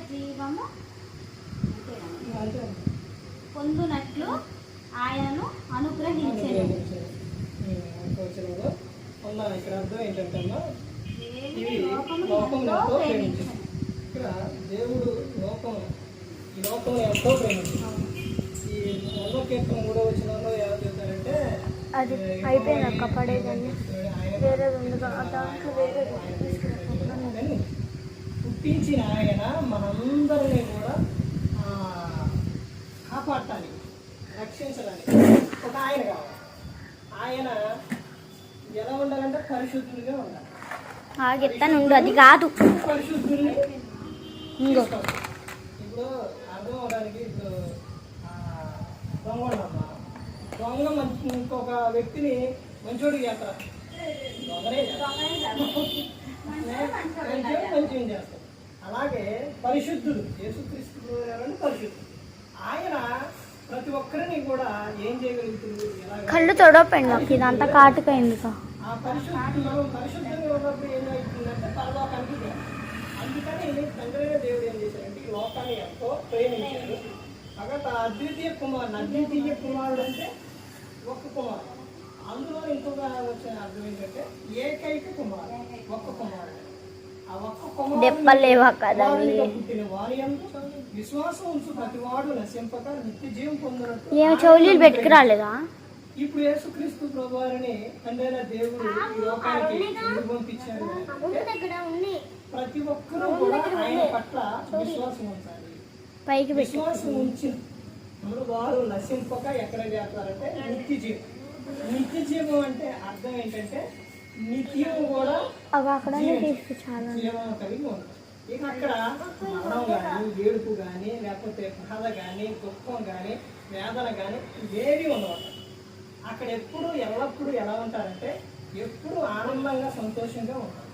జీవము పొందునట్లు ఆయనను అనుగ్రహించారు. ఇక్కడ అర్థం ఏంటంటే ఇక్కడ దేవుడు ఈ లోకం ఎంతో ప్రేమించారు. ఈ 100వ కీర్తన 3వ వచనంలో ఏమో చెప్తారంటే అది అయిపోయినాక పడేదాన్ని పుట్టించిన ఆయన మనందరినీ కూడా కాపాడటానికి రక్షించడానికి ఒక ఆయన కావాలి. ఆయన ఎలా ఉండాలంటే పరిశుద్ధులుగా ఉండాలి. అది కాదు పరిశుద్ధుల్ని ఇప్పుడు అర్థం అవడానికి ఇప్పుడు దొంగ ఉండమ్మా. దొంగ ఇంకొక వ్యక్తిని మంచోడికి చేస్తారు, దొంగనే మంచిగా చేస్తారు. అలాగే పరిశుద్ధులు యేసుక్రీస్తు పరిశుద్ధులు. ఆయన ప్రతి ఒక్కరిని కూడా ఏం చేయగలుగుతుంది? కళ్ళు తొడపండి, ఇదంతా కాటుకైంది. ఆ పరిశుద్ధంగా ఉన్నప్పుడు ఏమవుతుందంటే పరలోకానికి. అందుకని తండ్రి దేవుడు ఏం చేశారంటే ఈ లోకాన్ని ఎంతో ప్రేమించారు. కాబట్టి అద్వితీయ కుమారుడు అంటే ఒక్క కుమారుడు. అందులో ఇంకొక వచ్చిన అర్థం ఏంటంటే ఏకైక కుమారుడు, ఒక్క కుమారుడు. ఆ ఒక్క కుమారుడు పుట్టిన వారి విశ్వాసం ఉంచు ప్రతివాడు నశింపక నిత్య జీవం పొందినట్టు పెట్టుకురాలేదా? ఇప్పుడు యేసుక్రీస్తు ప్రభువారిని తండ్రైన దేవుడు ఈ లోకానికి ఎందుకు పంపించారు? ప్రతి ఒక్కరూ కూడా ఆయన పట్ల విశ్వాసం ఉంచాలి. విశ్వాసం ఉంచిన వారు నశింపక ఎక్కడ చేస్తారంటే నిత్య జీవం. నిత్య జీవం అంటే అర్థం ఏంటంటే నిత్యం కూడా జీవం కలిగి ఉంటుంది. ఇక అక్కడ మరణం కానీ, ఏడుపు కానీ, లేకపోతే బాధ కానీ, దుఃఖం కానీ, వేదన కానీ ఏవి ఉండవు. అక్కడ ఎప్పుడు ఎల్లప్పుడూ ఎలా ఉంటారంటే ఎప్పుడు ఆనందంగా సంతోషంగా ఉంటారు.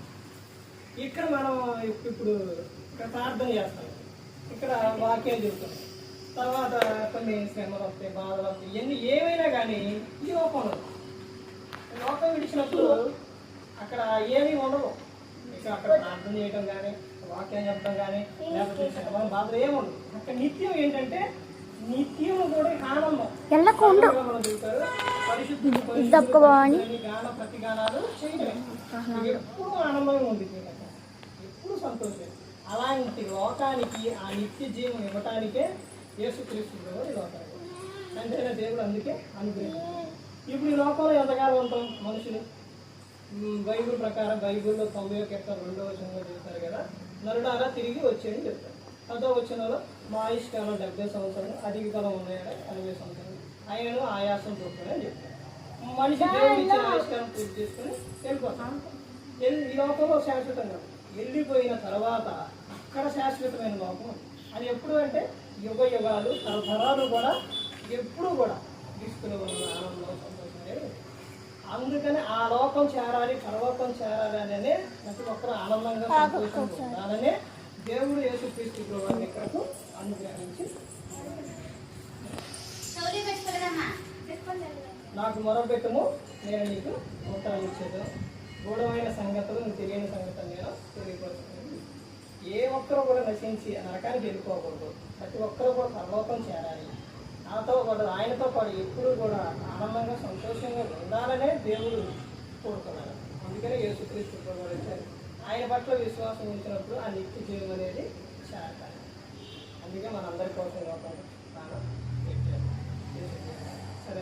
ఇక్కడ మనం ఇప్పుడు ఇక్కడ ప్రార్థన చేస్తాం, ఇక్కడ వాక్యం చెబుతాం, తర్వాత కొన్ని శ్రమలు వస్తాయి, బాధలు వస్తాయి, ఇవన్నీ ఏమైనా కానీ ఈ లోకం విడిచినప్పుడు అక్కడ ఏమీ ఉండవు. ఇక్కడ అక్కడ ప్రార్థన చేయడం కానీ, వాక్యం చెప్పడం కానీ, లేకపోతే శ్రమలు బాధలు ఏముండవు. అక్కడ నిత్యం ఏంటంటే నిత్యం కూడా ఆనందం. ప్రతిగానాలు చేయడం ఎప్పుడు ఆనందంగా ఉంది, ఎప్పుడు సంతోషం. అలాంటి లోకానికి ఆ నిత్య జీవం ఇవ్వటానికే యేసుక్రీస్తు ఈ లోకానికి అంటే దేవుడు అందుకే అనుగ్రహించారు. ఇప్పుడు ఈ లోకంలో ఎంతకాలం ఉంటాం మనుషులు? బైబిల్ ప్రకారం బైబిల్లో 90వ కీర్తన 2వ వచనంలో చెప్తారు కదా, నరుడారా తిరిగి వచ్చేయని చెప్తారు. 10వ వచనంలో మా ఆయుష్ కాలం 70 సంవత్సరాలు, అధిక కాలం ఉన్నాయని 80 సంవత్సరాలు, ఆయనను ఆయాసం చూపుతాను అని చెప్తారు. మనిషి దేవుడు ఇచ్చిన ఆయుష్కాలం పూర్తి చేసుకుని వెళ్ళిపోతాం. ఈ లోకంలో శాశ్వతంగా వెళ్ళిపోయిన తర్వాత అక్కడ శాశ్వతమైన లోకం. అది ఎప్పుడు అంటే యుగ యుగాలు తరతరాలు కూడా ఎప్పుడు కూడా తీసుకుని ఉన్న ఆనందం సంతోషమే. అందుకని ఆ లోకం చేరాలి, పరలోకం చేరాలి అనే ప్రతి ఒక్కరు ఆనందంగా సంతోషంగా ఉండాలనే దేవుడు యేసుక్రీస్తు ప్రభువుని ఇక్కడకు అనుగ్రహించి నాకు మొరపెట్టుము నేను నీకు ఉత్తరం ఇచ్చేది, గూఢమైన సంగతులు నువ్వు తెలియని సంగతులు నేను తెలియపరుస్తున్నాను. ఏ ఒక్కరు కూడా నశించి నరకానికి వెళ్ళిపోకూడదు, ప్రతి ఒక్కరు కూడా పరలోకం చేరాలి. నాతో పాటు ఆయనతో పాటు ఎప్పుడు కూడా ఆనందంగా సంతోషంగా ఉండాలనే దేవుడు కోరుకున్నాడు. అందుకనే యేసుక్రీస్తు ప్రభువు వచ్చారు. ఆయన పట్ల విశ్వాసం ఉంచినప్పుడు ఆ నిత్య జీవం అనేది చేరతారు. అందుకే మనందరి కోసం లోపల ప్రాణం పెట్టారు. సరే.